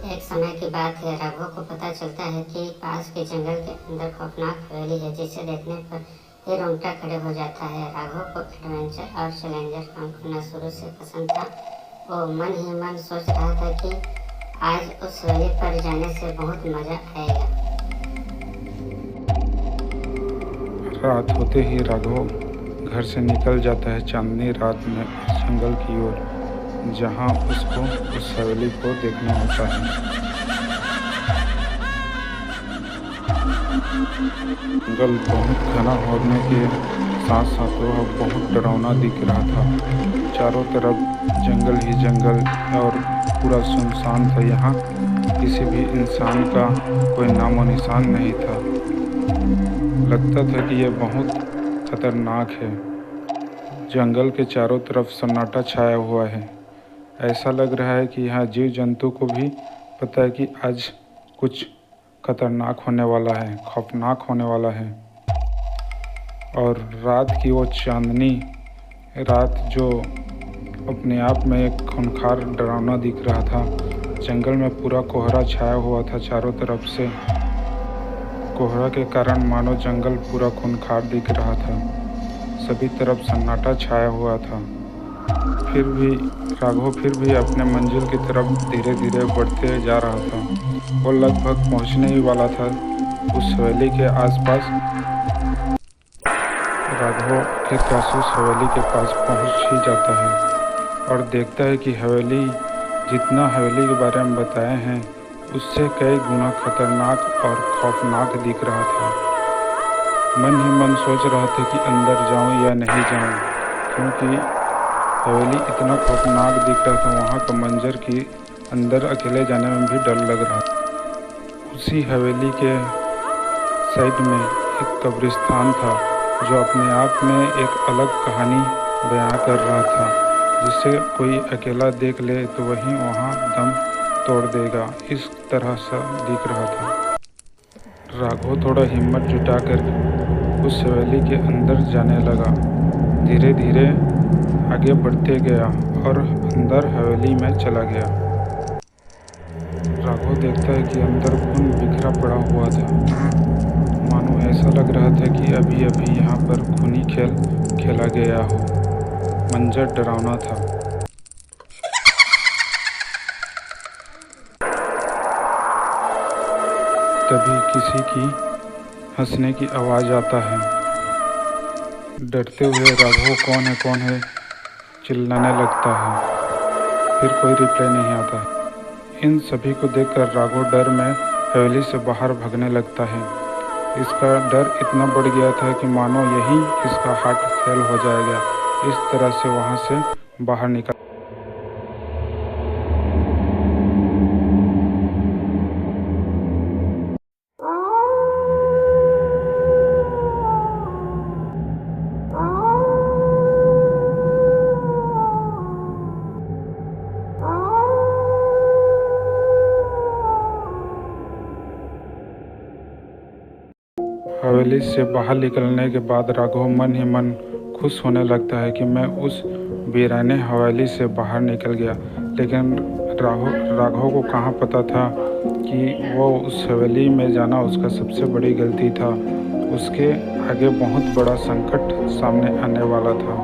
एक समय की बात है, राघव को पता चलता है कि पास के जंगल के अंदर खौफनाक हवेली है जिसे देखने पर ही रोंगटा खड़े हो जाता है। राघव को एडवेंचर और चैलेंजर काम करना शुरू से पसंद था। वो मन ही मन सोच रहा था कि आज उस हवेली पर जाने से बहुत मजा आएगा। रात होते ही राघव घर से निकल जाता है चांदनी रात में उस जंगल की ओर जहां उसको उस हवेली को देखना होता है। जंगल बहुत घना होने के साथ साथ वह बहुत डरावना दिख रहा था। चारों तरफ जंगल ही जंगल और पूरा सुनसान था। यहाँ किसी भी इंसान का कोई नामो निशान नहीं था। लगता था कि यह बहुत खतरनाक है। जंगल के चारों तरफ सन्नाटा छाया हुआ है। ऐसा लग रहा है कि यहाँ जीव जंतु को भी पता है कि आज कुछ खतरनाक होने वाला है, खौफनाक होने वाला है। और रात की वो चांदनी रात जो अपने आप में एक खूंखार डरावना दिख रहा था। जंगल में पूरा कोहरा छाया हुआ था चारों तरफ से। कोहरा के कारण मानो जंगल पूरा खूंखार दिख रहा था। सभी तरफ सन्नाटा छाया हुआ था। फिर भी अपने मंजिल की तरफ धीरे धीरे बढ़ते जा रहा था। वो लगभग पहुंचने ही वाला था। उस हवेली के आसपास राघव आखिरकार उस हवेली के पास पहुंच ही जाता है और देखता है कि हवेली जितना हवेली के बारे में बताए हैं उससे कई गुना खतरनाक और खौफनाक दिख रहा था। मन ही मन सोच रहा था कि अंदर जाऊं या नहीं जाऊं, क्योंकि हवेली इतना खौफनाक दिख रहा था। वहाँ का मंजर कि अंदर अकेले जाने में भी डर लग रहा था। उसी हवेली के साइड में एक कब्रिस्तान था जो अपने आप में एक अलग कहानी बयां कर रहा था, जिसे कोई अकेला देख ले तो वहीं वहाँ दम तोड़ देगा। इस तरह सा दिख रहा था। राघव थोड़ा हिम्मत जुटाकर उस हवेली के अंदर जाने लगा। धीरे धीरे आगे बढ़ते गया और अंदर हवेली में चला गया। राघव देखता है कि अंदर खून बिखरा पड़ा हुआ था। मानो ऐसा लग रहा था कि अभी अभी यहाँ पर खूनी खेल खेला गया हो। मंजर डरावना था। तभी किसी की हंसने की आवाज़ आता है। डरते हुए राघव कौन है चिल्लाने लगता है। फिर कोई रिप्लाई नहीं आता है। इन सभी को देखकर राघव डर में हवेली से बाहर भागने लगता है। इसका डर इतना बढ़ गया था कि मानो यहीं इसका हार्ट फेल हो जाएगा। इस तरह से वहाँ से बाहर निकल हवेली से बाहर निकलने के बाद राघव मन ही मन खुश होने लगता है कि मैं उस वीराने हवेली से बाहर निकल गया। लेकिन राघव को कहाँ पता था कि वो उस हवेली में जाना उसका सबसे बड़ी गलती था। उसके आगे बहुत बड़ा संकट सामने आने वाला था।